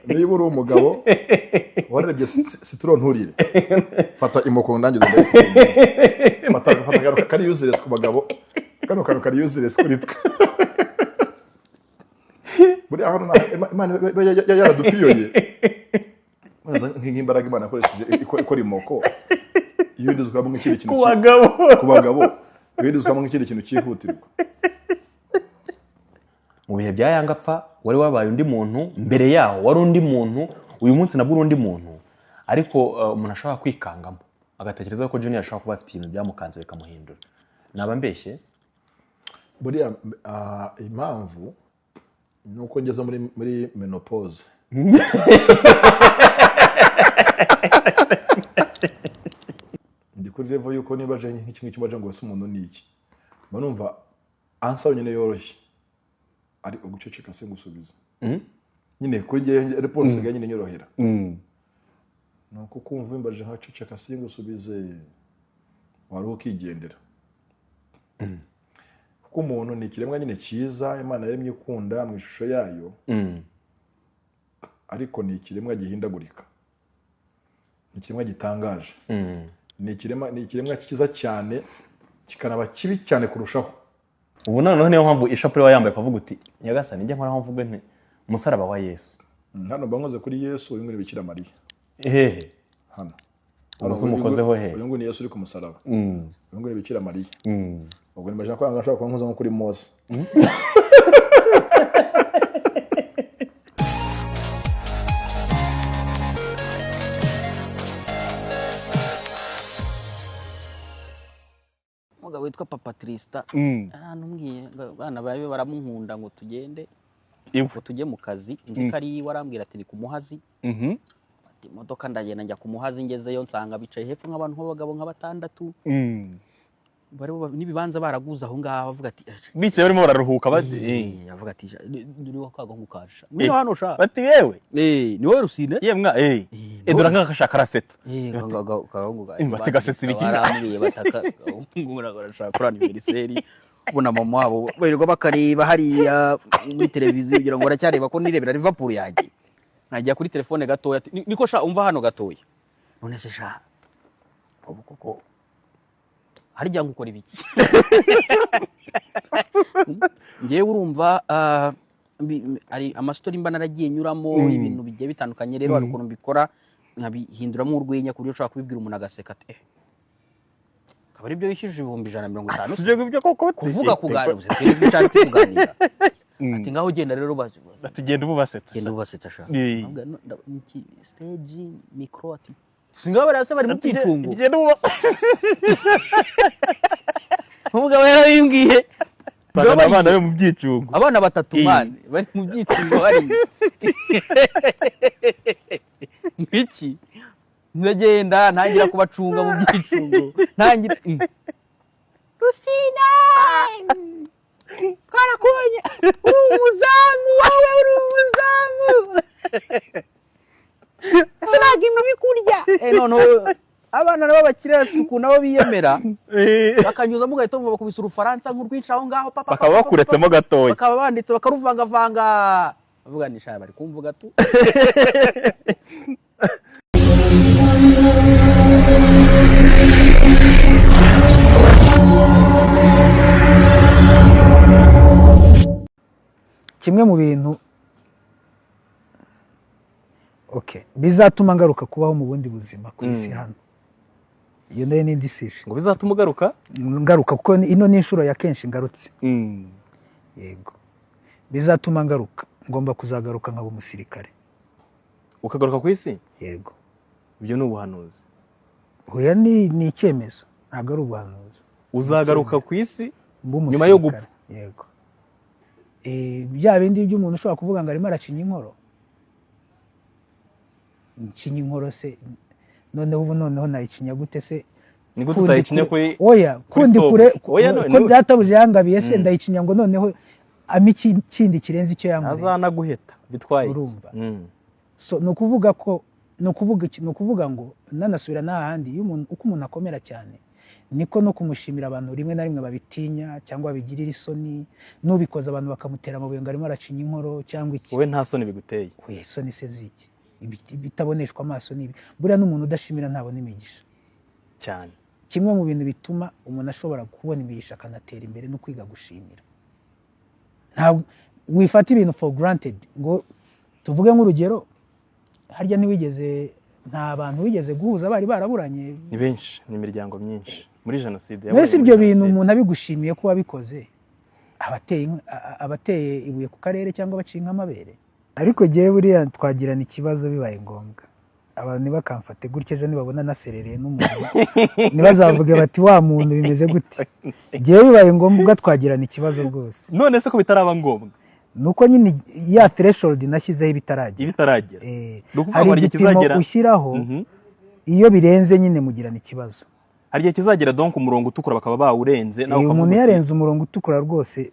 niba uri umugabo warebye citron nturire fata imoko ndangize ndayifite fata garuka kari useless ku bagabo kano kari useless kuri twe buri aho Imana yaradupiyoye nk'imbaraga Imana akoresheje ikora imoko iyo ndizukamo nk'ikindi kintu ku bagabo iyo ndizukamo nk'ikindi kintu cyihutirwa. Mu bihe bya Yanga apfa wari wabaye undi muntu, mbere yaho wari undi muntu, uyu munsi nabwo undi muntu, ariko umuntu ashobora kwikangamo agatekereza ko Junior ashobora kuba afite ibintu byamukanze bikamuhindura. Naba mbeshye buriya impamvu nuko ngeze muri menopause. Ndikuri level yuko nibaje nk'ikintu kimaje ngo wese umuntu niki banumva answer nyine yoroshye ari uguceceka se ngusubiza nyine kuri ngiye response ga nyine nyorohera nuko kumva imbaje nka ceceka se ngusubize wari ukigendera kuko umuntu ni kiremwa nyine cyiza Imana yaremye ukunda mu ishusho yayo ariko ni kiremwa gihindagurika, ni kiremwa gitangaje, ni kiremwa cyiza cyane kikanaba kibi cyane kurushaho. Ubu noneho niyo mpamvu ishapure wa yambaye kavuga uti Nyagasani njye nkora mvuge nti umusaraba wa Yesu. Hano bankoze kuri Yesu uyu nguri Bikira Mariya. Ehehe. Hano umukozeho he. Uyu nguri Yesu uri ku musaraba. Uyu nguri Bikira Mariya. Ubwo nimbaje ko angashaka kwankoza nko kuri Mose. Umugabo witwa Papa Trista arantumbwiye bana babe baramunkunda ngo tugende ngo tujye mu kazi, nzi kari warambwira ati ni ku Muhazi. Ati imodoka ndagenda njya ku Muhazi, ngezeyo nsanga bicaye hepfo nk'abantu b'abagabo nka batandatu bari nibibanza baraguza aho ngaho, bavuga ati bicaye barimo bararuhuka yavuga ati ni wakaga ngukasha muri hano sha bati yewe ni wowe Rusine yemwa edura nk'akashaka rasetsa bati gasetsa ibiki barambwiye bataka ngura barashaka kuri anniversaire ubona mama wabo barirwa bakareba hariya muri televiziyo kugira ngo baracyareba ko nirebera Liverpool yagiye, najya kuri telefone gatoya niko sha umva hano gatoya, none se sha ubu koko harya ngukora ibiki ngiye urumva ari amastori mba naragiye nyuramo ibintu bigiye bitandukanye, rero ari ukuntu mbikora nkabihinduramo urwenya ku buryo ushobora kubibwira umuntu agaseka ati kabari ibyo wishyuje 150. sibyo ibyo koko kuvuga kuganira ibyo cyari kuganira ati ngaho genda rero batugenda ububasetsa sha iki stage micro ati singa barase bari mu byicungo umugabo yarabimbwiye abana be mu byicungo, abana batatu mane bari mu byicungo bari ngiki ndagenda ntangira kubacunga mu byicungo ntangira Rusina karakonye umuzamu wawe uri umuzamu sinaga imwe bikurya none abana nabo bakire bafite ukuntu abo biyemera bakanyuza mu gahito bakubisa urufaransa nk'urwinshi aho ngaho bakaba bakuretsemo gatoya, bakaba banditse bakaruvangavanga bavuga ni sha bari kumvuga tu kimwe mu bintu bizatuma ngaruka kubaho mu bundi buzima ku isi hano. Iyo nayo ni decision ngo bizatuma ngaruka kuko ino ni inshuro ya kenshi ngarutse. Yego bizatuma ngaruka, ngomba kuzagaruka nk'abo umusirikare. Ukagaruka ku isi? Yego. Ibyo ni ubuhanuzi. Hoya ni icyemezo, ntabwo ari ubuhanuzi. Uzagaruka ku isi nyuma yo gupfa? Yego. Bya bindi by'umuntu ushobora kuvuga ngo arimo aracinya inkoro. Cinya inkoro se noneho nayikinya gute se? Ni gute utayikinya kuri oya kundi kure ko byatabuje yangabiye se ndayikinya ngo noneho kindi kirenze icyo yangabiye azana guheta bitwaye urumva. So no kuvuga ko no kuvuga ngo nanasubira n'ahandi uko umuntu akomera cyane niko no kumushimira abantu rimwe na rimwe babitinya cyangwa babigirira isoni, n'ubikoze abantu bakamutera amabuye ngo arimo aracinya inkoro cyangwa iki. wowe nta soni biguteye? Oya, isoni se ziki? Bitaboneshwa amaso nibi. Buriya n'umuntu udashimira ntabona imigisha cyane. Kimwe mu bintu bituma umuntu ashobora kubona imigisha akanatera imbere no kwiga gushimira. Nta wifata ibintu for granted ngo tuvuge nk'urugero, harya ntiwigeze, nta bantu wigeze guhuza bari baraburanye? Ni benshi, ni imiryango myinshi muri jenoside. Mbese ibyo bintu umuntu abigushimiye ko wabikoze, abateye ibuye ku karere cyangwa baciye nk'amabere. Ariko jewe buriya twagirana ikibazo bibaye ngombwa, abantu nibakamfate gutya ejo nibabona naserereye n'umuntu nibazavuge bati wa muntu bimeze gute. Jewe bibaye ngombwa twagirana ikibazo rwose. None se ko bitaraba ngombwa? Nuko nyine ya threshold nashyizeho ibitaragera. Hari igipimo ushyiraho, iyo birenze nyine mugirana ikibazo. Hari igihe kizagera donc umurongo utukura bakaba bawurenze, naho umuntu yarenze umurongo utukura rwose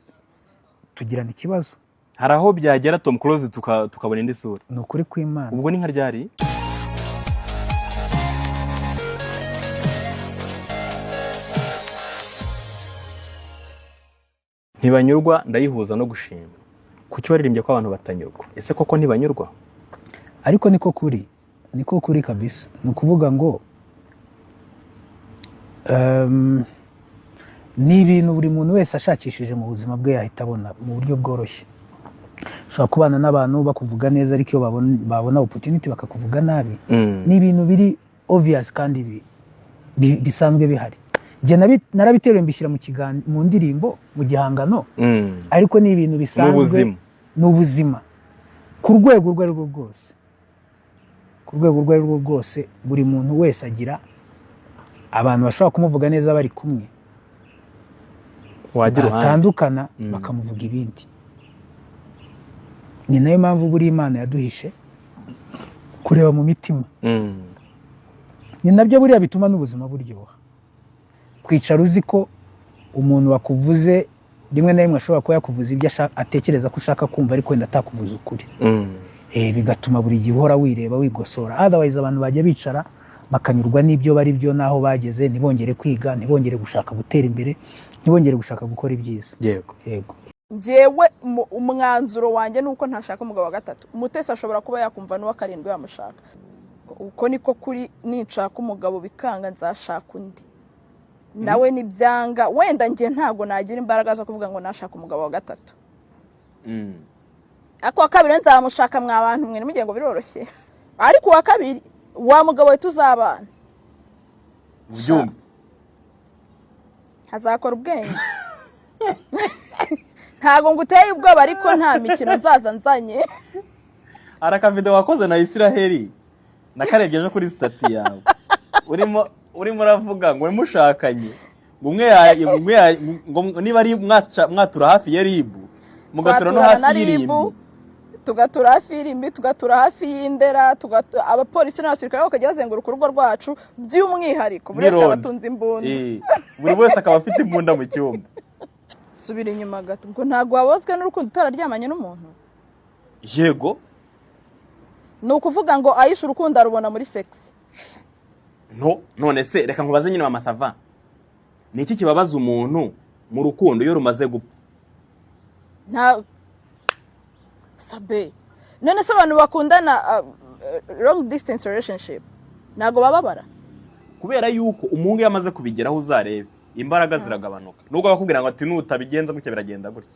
tugirana ikibazo. Hari aho byagera Tom Close tukabona indi sura. Ni ukuri kw'Imana. Ubwo ni nka ryari? Ntibanyurwa ndayihuza no gushima. Kuki waririmbye ko abantu batanyurwa? Ese koko ntibanyurwa? Ariko niko kuri kabisa. Ni ukuvuga ngo ni ibintu buri muntu wese ashakishije mu buzima bwe yahita abona mu buryo bworoshye. Ushobora kubana n'abantu bakuvuga neza, ariko iyo babona opportunity bakakuvuga nabi. Ni ibintu biri obvious kandi bisanzwe bihari. Je narabiteruye mbishyira mu ndirimbo, mu gihangano, ariko ni ibintu bisanzwe n'ubuzima ku rwego urwo ari rwo rwose. Ku rwego urwo ari rwo rwose buri muntu wese agira abantu bashobora kumuvuga neza bari kumwe, batandukana bakamuvuga ibindi. Ni nayo mpamvu buri Imana yaduhishe kureba mu mitima. Ni nabyo buriya bituma n'ubuzima buryoha. Kwicara uzi ko umuntu wakuvuze rimwe na rimwe ashobora kuba yakuvuza ibyo atekereza ko ushaka kumva, ariko wenda atakuvuza ukuri. Bigatuma buri gihe uhora wireba wigosora. Otherwise abantu bajya bicara bakanyurwa n'ibyo bari byo naho bageze, ntibongere kwiga, ntibongere gushaka gutera imbere, ntibongere gushaka gukora ibyiza. Yego. Jewe umwanzuro wanjye nuko ntashaka umugabo wa gatatu. Umutesi ashobora kuba yakumva n'uwa karindwi yamushaka. Uko niko kuri, ninshaka umugabo bikanga nzashaka undi. Nawe nibyanga, wenda ngiye ntago nagira imbaraga zo kuvuga ngo nashaka umugabo wa gatatu. Ako wa kabiri nzamushaka mwa bantu mwe nimugenge ngo biroroshye. Ariko wa kabiri wa mugabo we tuzabana. Ubyumva? Hazakora ubwenge. Ntago nguteye ubwoba, ariko nta mikino nzaza nzanye. Araka video wakoze na Israeli nakarebye ejo kuri stati yawe. Urimo uravuga ngo mushakanye, ngo niba ari mwatura hafi ya Ribu, mugatura no hafi y'Irimbi, tugatura hafi y'Irimbi, tugatura hafi y'Indera, abapolisi n'abasirikare bakajya bazenguruka urugo rwacu by'umwihariko buri wese abatunze imbunda. Buri wese akaba afite imbunda mu cyumba. Subira inyuma gato, ngo ntago wabozwe n'urukundo utararyamanye n'umuntu. Yego. Ni ukuvuga ngo ayisha urukundo arubona muri sex. None se reka nkubaze nyine Mama Sava, ni iki kibabaza umuntu mu rukundo iyo rumaze gupfa? Sabe, none se abantu bakundana long distance relationship ntago bababara? Kubera yuko umuhungu yamaze kubigeraho uzarebe imbaraga ziragabanuka. Nubwo bakubwira ngo ati nutabigenza gutya biragenda gutya,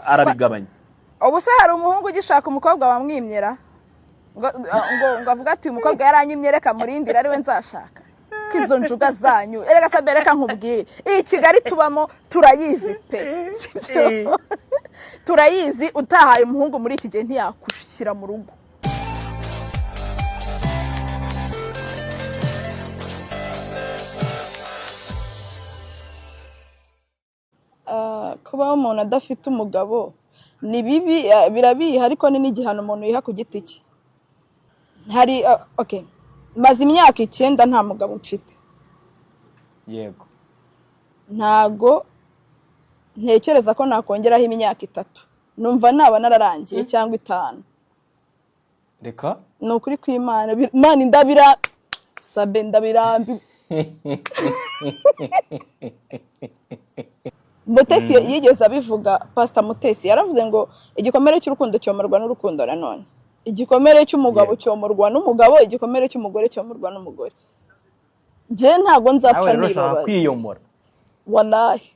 arabigabanya. Ubu se hari umuhungu ugishaka umukobwa wamwimyera ngo avuga ati umukobwa yaranyimye reka murindira ari we nzashaka? Kizo njuga zanyu erega Sabe, reka nkubwire, iyi Kigali tubamo turayizi pe. Turayizi, utahaye umuhungu muri iki gihe ntiyakushyira mu rugo. Kuba umuntu adafite umugabo ni bibi, birabiha, ariko ni n'igihano umuntu yiha ku giti cye. Hari maze imyaka 9 nta mugabo mfite. Yego. Ntago ntekereza ko nakongeraho imyaka 3. Numva naba nararangiye cyangwa 5. Reka? Ni ukuri kw'Imana. Imana ndabira Sabe, ndabirambi. Mutesi yigeze abivuga, Pastor Mutesi yaravuze ngo igikomere cy'urukundo cyomorwa n'urukundo nanone, igikomere cy'umugabo cyomorwa n'umugabo, igikomere cy'umugore cyomorwa n'umugore. Je ntago nzapfa nibabaza kwiyomora wallahi.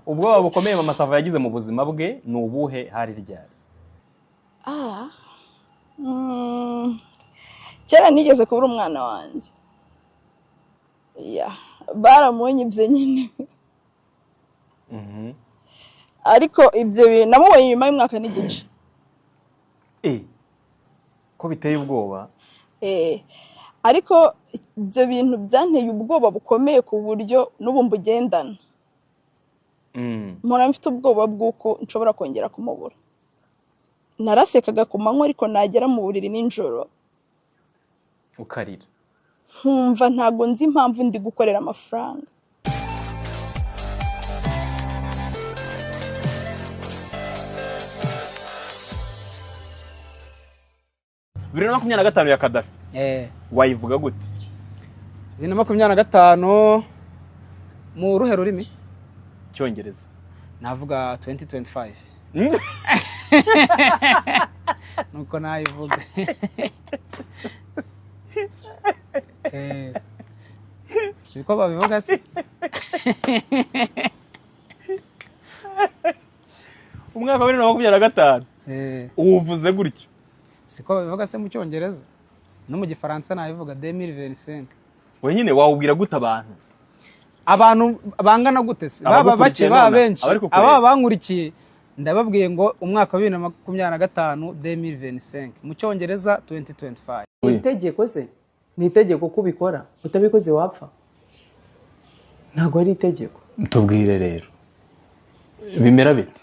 ubwoba bukomeye mama Sava yagize mu buzima bwe ni ubuhe hari ryari? Kera nigeze kubura umwana wanjye, baramunyibye nyine. Ariko ibyo bintu namubonye nyuma y'umwaka n'igice. Ko biteye ubwoba? Ariko ibyo bintu byanteye ubwoba bukomeye ku buryo n'ubu mbugendana. Mpora mfite ubwoba bw'uko nshobora kongera kumubura. Narasekaga ku manywa ariko nagera mu buriri nijoro ukarira, nkumva ntago nzi impamvu ndi gukorera amafaranga. Bibiri na 25 ya Kadafi wayivuga gute? 2025 mu ruhe rurimi? Cyongereza. Navuga 2025. Nuko nayivuga. Siko babivuga se. Umwaka wa 2025 uvuze gutyo. Siko babivuga se mu cyongereza. No mu gifaransa nayivuga 2025. Wenyine wawubwira gute abantu bangana gute se? Baba bake baba benshi. Aba bankurikiye ndababwiye ngo umwaka wa 2025 2025 mu cyongereza 2025. Itegeko se ni itegeko kubikora, utabikoze wapfa. Ntago ari itegeko. Tubwire rero bimera bite?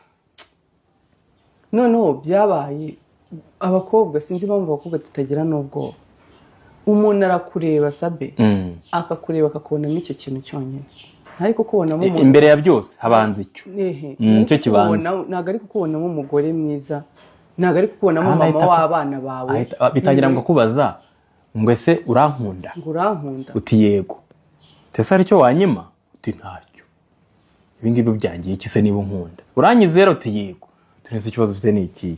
Noneho byabaye abakobwa, sinzi impamvu abakobwa tutagira n'ubwoba. Umuntu arakureba Sabe, akakureba akakubonamo icyo kintu cyonyine. Ariko kubonamo imbere ya byose habanza icyo. Nicyo kibanza. Ntago ari kukubonamo umugore mwiza, ntago ari kukubonamo mama w'abana bawe. Bitangira ngo kubaza ngo ese urankunda? Ngo urankunda? Uti yego. Tese ari cyo wanyima? Uti ntacyo. Ibingibi byangiye iki se niba nkunda? Uranyizera? Uti yego. Tunese ikibazo ufite ni iki?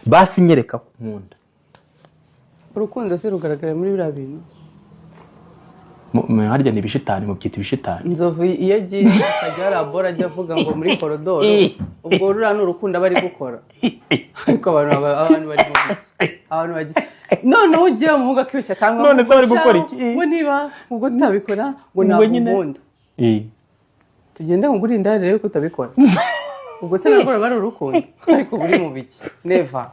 Basi nyereka nkunda. Urukundo se rugaragara muri biriya bintu? Harya ni bishitani, mu byita bishitani. Inzovu iyo agiye akajya arabora ajya avuga ngo muri korodoro, ubwo rura n'urukundo bari gukora. Ariko abantu bari mu biki? Abantu bagiye none ugiye umuvuga kwishya kanga none se bari gukora iki? Ngo niba ubwo tutabikora ngo nagukunda. Tugende ngo urinda rero ko utabikora. Ubwo se nagora bari urukundo ariko buri mu biki? Never.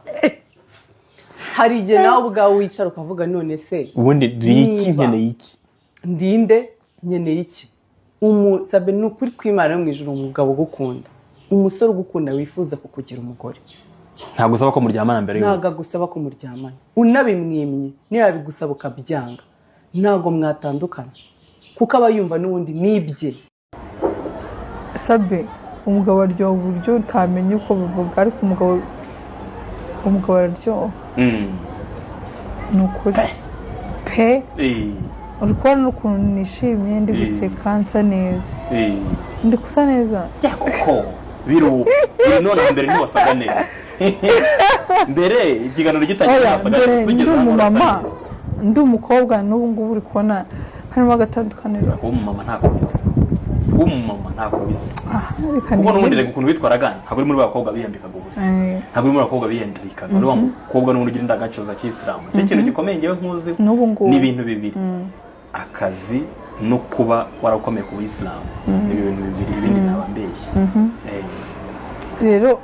Hari igihe nawe ubwawe wicara ukavuga none se ubundi iki nkeneye iki? Ndinde nkeneye iki? Sabe n'ukuri kw'Imana yo mu ijuru umugabo gukunda, umusore ugukunda wifuza kukugira umugore. Ntago usaba ko muryamana mbere y'uko. Ntago gusaba ko muryamana. Unabimwimye niba bigusaba ukabyanga. Ntago mwatandukana. Kuko aba yumva n'ubundi nibye. Sabe umugabo aryoha uburyo utamenye uko bivuga, ariko umugabo araryoha. Ni ukuri pe. Uri kubona ukuntu nishimye ndi guseka nsa neza. Ndi kusa neza. Koko biru none mbere ntiwasaga neza. Mbere ikiganiro gitangira wasaga neza. Ndi umumama, ndi umukobwa n'ubu ngubu uri kubona harimo agatandukaniro. Umumama ntabwo bisa. Umumama ntabwo bisa. Kuko n'ubundi reka ukuntu bitwaraga ntabwo uri muri abakobwa biyambikaga ubusa. Ntabwo uri muri abakobwa biyandikaga. Uri wa mukobwa n'ubundi ugira indangagaciro za Kiyisilamu. Cyo kintu gikomeye ngewe nkuzi ni ibintu bibiri. Akazi no kuba warakomeye ku Islam. Ni ibintu bibiri ibindi ntabambeshye. Rero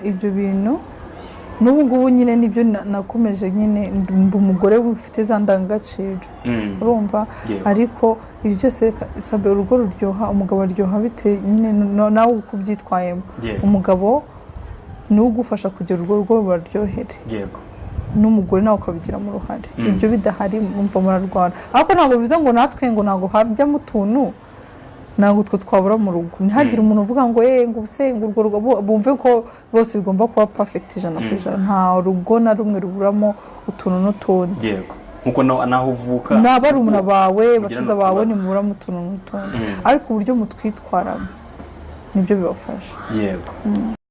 ibyo bintu n'ubu ngubu nyine nibyo nakomeje nyine ndi umugore ufite za ndangagaciro. Urumva ariko ibi byose Sabe urugo ruryoha, umugabo aryoha bite nyine nawe uko byitwayemo. Umugabo ni ugufasha kugira urugo ruryohere. Yego. N'umugore nawe ukabigiramo uruhare. Ibyo bidahari mumva murarwana. Ariko ntabwo bivuze ngo natwe ngo ntabwo hajyamo utuntu ntabwo utwo twabura mu rugo. Ntihagire umuntu uvuga ngo ngo ubuse urwo rugo bumve ko bose bigomba kuba perfect 100%. Nta rugo na rumwe ruburamo utuntu n'utundi. nkuko naho uvuka n'abarumuna bawe basiza bawe nimubura mu tuntu n'utundi ariko uburyo mutwitwaramo nibyo bibafasha yego